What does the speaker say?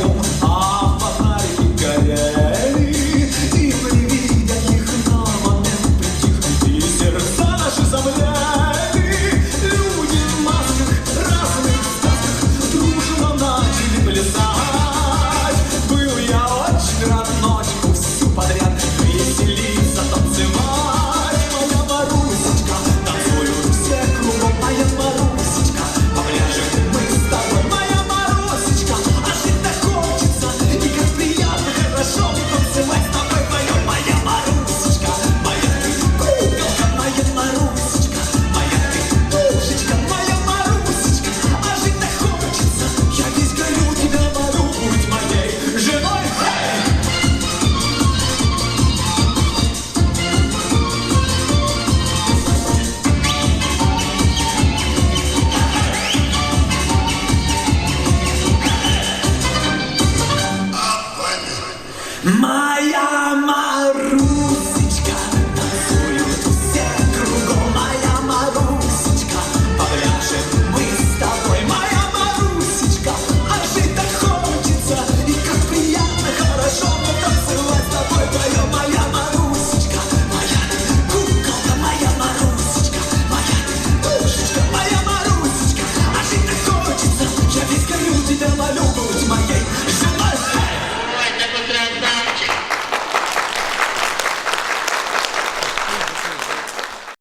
днем, а фонарики горели. И при виде их на момент притих, и сердца наши замляли. Люди в масках, разных сказках дружно начали плясать. Был я очень рад ночку всю подряд веселиться, танцевать. Моя Марусечка, танцуют все кругом. Моя Марусечка, по пляжу мы с тобой. Моя Марусечка, а жить так хочется, и как приятно, хорошо танцевать с тобой вдвоем. Моя Марусечка, моя ты куколка, моя Марусечка, моя ты душечка, моя Марусечка, а жить так хочется, я весь горю тебя, Мару, будь моей женой. Hey!